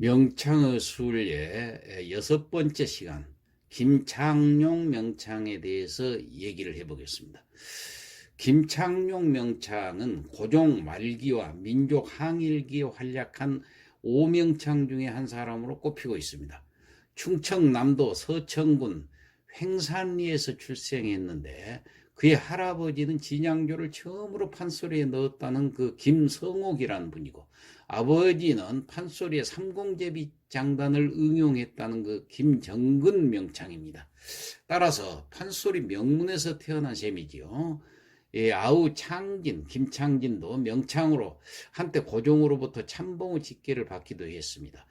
명창의 순례 여섯 번째 시간, 김창룡 명창에 대해서 얘기를 해보겠습니다. 김창룡 명창은 고종 말기와 민족 항일기에 활약한 오명창 중에 한 사람으로 꼽히고 있습니다. 충청남도 서천군 횡산리에서 출생했는데 그의 할아버지는 진양조를 처음으로 판소리에 넣었다는 그 김성옥이라는 분이고, 아버지는 판소리에 삼공제비 장단을 응용했다는 그 김정근 명창입니다. 따라서 판소리 명문에서 태어난 셈이지요. 아우 창진, 김창진도 명창으로 한때 고종으로부터 참봉의 직계를 받기도 했습니다.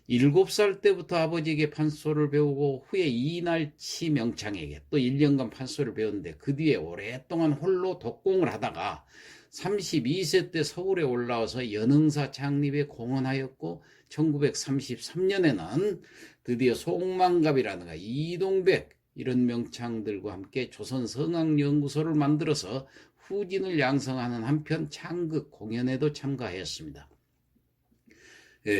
7살 때부터 아버지에게 판소를 배우고 후에 이날치 명창에게 또 1년간 판소를 배웠는데, 그 뒤에 오랫동안 홀로 독공을 하다가 32세 때 서울에 올라와서 연흥사 창립에 공헌하였고, 1933년에는 드디어 송만갑이라든가 이동백 이런 명창들과 함께 조선성악연구소를 만들어서 후진을 양성하는 한편 창극 공연에도 참가했습니다.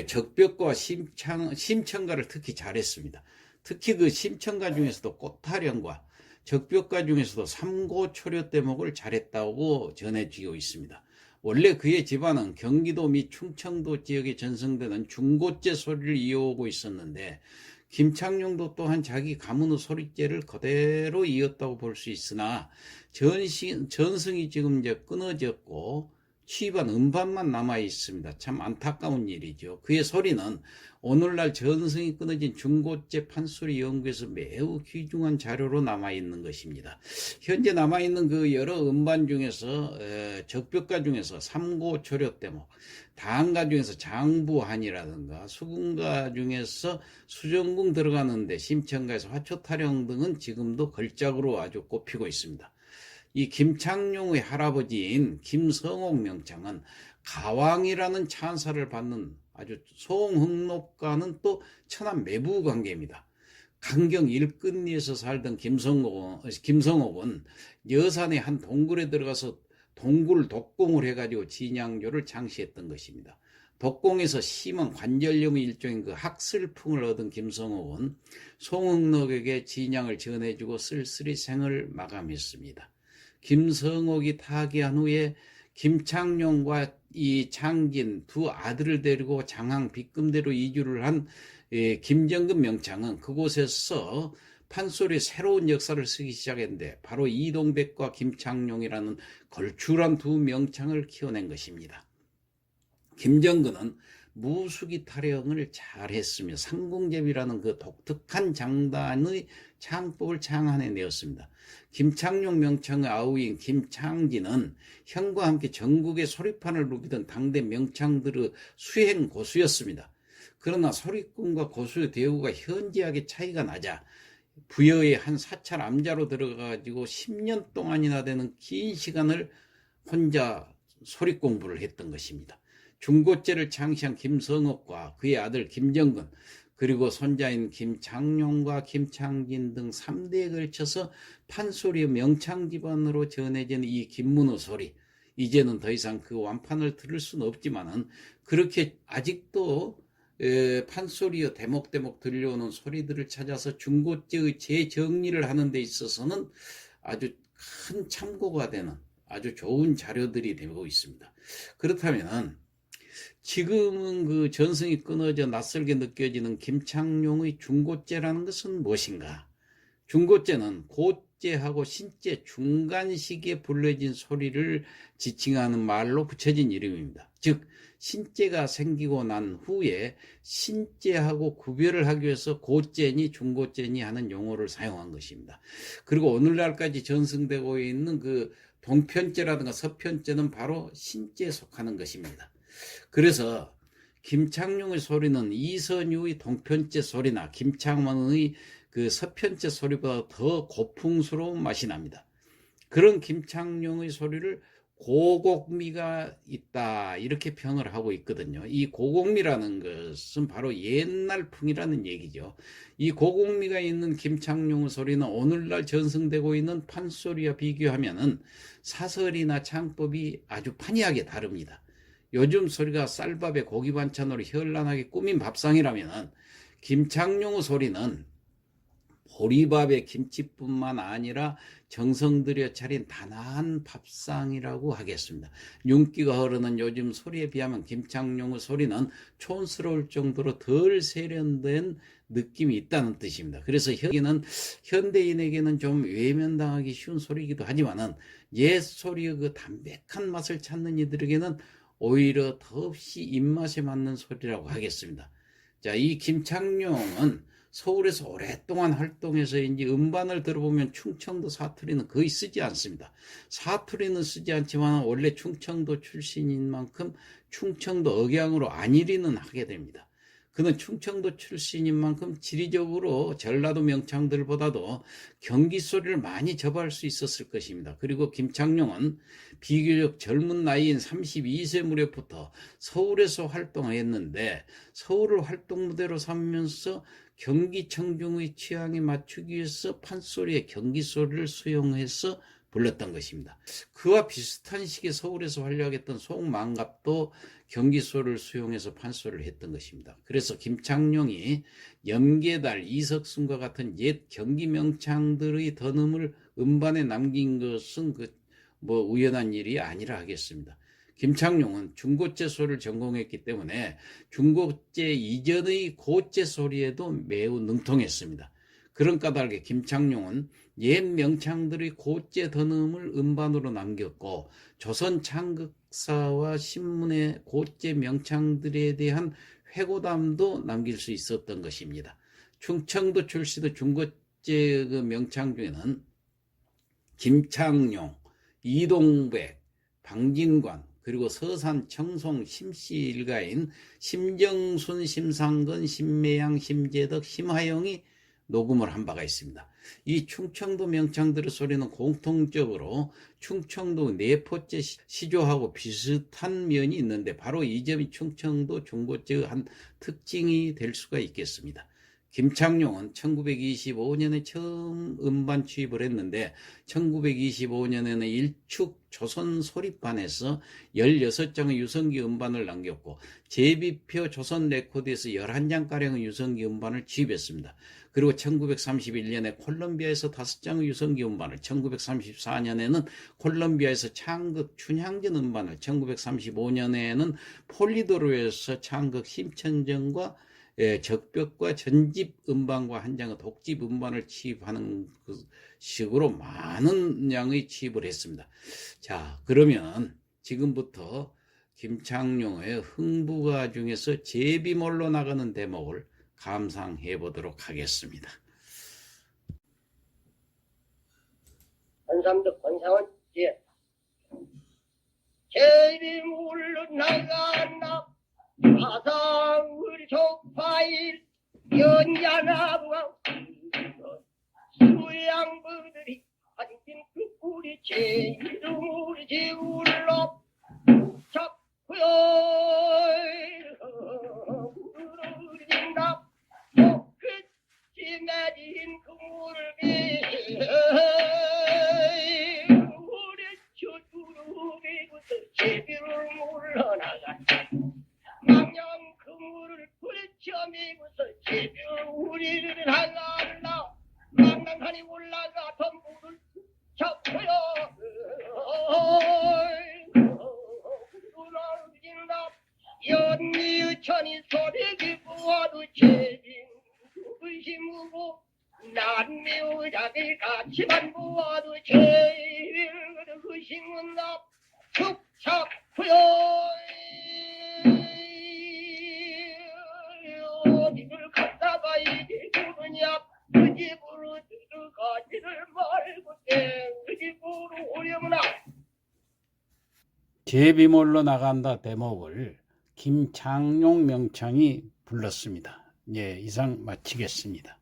적벽과 심청가를 특히 잘했습니다. 특히 그 심청가 중에서도 꽃타령과 적벽가 중에서도 삼고초려 대목을 잘했다고 전해지고 있습니다. 원래 그의 집안은 경기도 및 충청도 지역에 전승되는 중고재 소리를 이어오고 있었는데, 김창룡도 또한 자기 가문의 소리재를 그대로 이었다고 볼 수 있으나 전승이 지금 이제 끊어졌고 취입한 음반만 남아 있습니다. 참 안타까운 일이죠. 그의 소리는 오늘날 전승이 끊어진 중고재 판소리 연구에서 매우 귀중한 자료로 남아 있는 것입니다. 현재 남아 있는 그 여러 음반 중에서 적벽가 중에서 삼고초려 대목, 다한가 중에서 장부한이라든가 수궁가 중에서 수정궁 들어가는데 심청가에서 화초타령 등은 지금도 걸작으로 아주 꼽히고 있습니다. 이 김창룡의 할아버지인 김성옥 명창은 가왕이라는 찬사를 받는 아주 송흥록과는 또 천한 매부 관계입니다. 강경 일끝리에서 살던 김성옥은 여산의 한 동굴에 들어가서 동굴 독공을 해가지고 진양조를 창시했던 것입니다. 독공에서 심한 관절염의 일종인 그 학슬풍을 얻은 김성옥은 송흥록에게 진양을 전해주고 쓸쓸히 생을 마감했습니다. 김성옥이 타계한 후에 김창룡과 이 창진 두 아들을 데리고 장항 빗금대로 이주를 한 김정근 명창은 그곳에서 판소리의 새로운 역사를 쓰기 시작했는데, 바로 이동백과 김창룡이라는 걸출한 두 명창을 키워낸 것입니다. 김정근은 무수기 타령을 잘했으며 상공제비라는 그 독특한 장단의 창법을 창안해내었습니다. 김창룡 명창의 아우인 김창진은 형과 함께 전국의 소리판을 누비던 당대 명창들의 수행 고수였습니다. 그러나 소리꾼과 고수의 대우가 현저하게 차이가 나자 부여의 한 사찰 암자로 들어가가지고 10년 동안이나 되는 긴 시간을 혼자 소리 공부를 했던 것입니다. 중고재를 창시한 김성옥과 그의 아들 김정근, 그리고 손자인 김창룡과 김창진 등 3대에 걸쳐서 판소리의 명창 집안으로 전해진 이 김문호 소리, 이제는 더 이상 그 완판을 들을 수는 없지만은 그렇게 아직도 판소리의 대목대목 들려오는 소리들을 찾아서 중고재의 재정리를 하는 데 있어서는 아주 큰 참고가 되는 아주 좋은 자료들이 되고 있습니다. 그렇다면 지금은 그 전승이 끊어져 낯설게 느껴지는 김창룡의 중고재라는 것은 무엇인가? 중고재는 고재하고 신재 중간 시기에 불려진 소리를 지칭하는 말로 붙여진 이름입니다. 즉 신재가 생기고 난 후에 신재하고 구별을 하기 위해서 고재니 중고재니 하는 용어를 사용한 것입니다. 그리고 오늘날까지 전승되고 있는 그 동편재라든가 서편재는 바로 신재에 속하는 것입니다. 그래서 김창룡의 소리는 이선유의 동편재 소리나 김창원의 그 서편재 소리보다 더 고풍스러운 맛이 납니다. 그런 김창룡의 소리를 고곡미가 있다, 이렇게 평을 하고 있거든요. 이 고곡미라는 것은 바로 옛날풍이라는 얘기죠. 이 고곡미가 있는 김창룡의 소리는 오늘날 전승되고 있는 판소리와 비교하면은 사설이나 창법이 아주 판이하게 다릅니다. 요즘 소리가 쌀밥에 고기 반찬으로 현란하게 꾸민 밥상이라면 김창룡의 소리는 보리밥에 김치뿐만 아니라 정성 들여 차린 단아한 밥상이라고 하겠습니다. 윤기가 흐르는 요즘 소리에 비하면 김창룡의 소리는 촌스러울 정도로 덜 세련된 느낌이 있다는 뜻입니다. 그래서 여기는 현대인에게는 좀 외면당하기 쉬운 소리이기도 하지만은 옛 소리의 그 담백한 맛을 찾는 이들에게는 오히려 더없이 입맛에 맞는 소리라고 하겠습니다. 자, 이 김창룡은 서울에서 오랫동안 활동해서인지 음반을 들어보면 충청도 사투리는 거의 쓰지 않습니다. 사투리는 쓰지 않지만 원래 충청도 출신인 만큼 충청도 억양으로 안일이는 하게 됩니다. 그는 충청도 출신인 만큼 지리적으로 전라도 명창들보다도 경기 소리를 많이 접할 수 있었을 것입니다. 그리고 김창룡은 비교적 젊은 나이인 32세 무렵부터 서울에서 활동했는데 서울을 활동 무대로 삼으면서 경기 청중의 취향에 맞추기 위해서 판소리의 경기 소리를 수용해서 불렀던 것입니다. 그와 비슷한 시기에 서울에서 활약했던 송만갑도 경기 소리를 수용해서 판소리를 했던 것입니다. 그래서 김창룡이 염계달, 이석순과 같은 옛 경기 명창들의 던음을 음반에 남긴 것은 우연한 일이 아니라 하겠습니다. 김창룡은 중고재 소리를 전공했기 때문에 중고재 이전의 고재 소리에도 매우 능통했습니다. 그런 까닭에 김창룡은 옛 명창들의 고재 던음을 음반으로 남겼고 조선 창극사와 신문의 고재 명창들에 대한 회고담도 남길 수 있었던 것입니다. 충청도 출시의 중고재 명창 중에는 김창룡, 이동백, 방진관, 그리고 서산, 청송, 심씨 일가인 심정순, 심상근, 심매양, 심재덕, 심하영이 녹음을 한 바가 있습니다. 이 충청도 명창들의 소리는 공통적으로 충청도 내포재 시조하고 비슷한 면이 있는데 바로 이 점이 충청도 중고재의 한 특징이 될 수가 있겠습니다. 김창룡은 1925년에 처음 음반 취입을 했는데 1925년에는 일축 조선 소리판에서 16장의 유성기 음반을 남겼고 제비표 조선 레코드에서 11장가량의 유성기 음반을 취입했습니다. 그리고 1931년에 콜롬비아에서 5장의 유성기 음반을, 1934년에는 콜롬비아에서 창극 춘향전 음반을, 1935년에는 폴리도로에서 창극 심천전과 적벽과 전집 음반과 한 장의 독집 음반을 취입하는 식으로 많은 양의 취입을 했습니다. 자, 그러면 지금부터 김창룡의 흥부가 중에서 제비몰로 나가는 대목을 감상해 보도록 하겠습니다. 권삼도 권상은 제비몰로 나가나 화상을 조파일 연자나무가 수양부들이 앉은 그 꿀이 제 이름을 지울러 잡고요 부르진다 끝이 맺은 그 무릎이 우리 주두루비부터 제비를 물러나간다 망령 그물을 부딪혀미고서 제비 우리를 하나라 망랑산이 올라가 덤불을 잡고요 부러진다 연미의천이 소리기 부어도 제비 의심으고 난미의작을 같이만 부어도 제비 의심은 툭 잡고요 어디를 갔다가 이제 그러냐 그 집으로 들어가지를 말고 그 집으로 오려무나. 제비몰로 나간다 대목을 김창룡 명창이 불렀습니다. 예, 이상 마치겠습니다.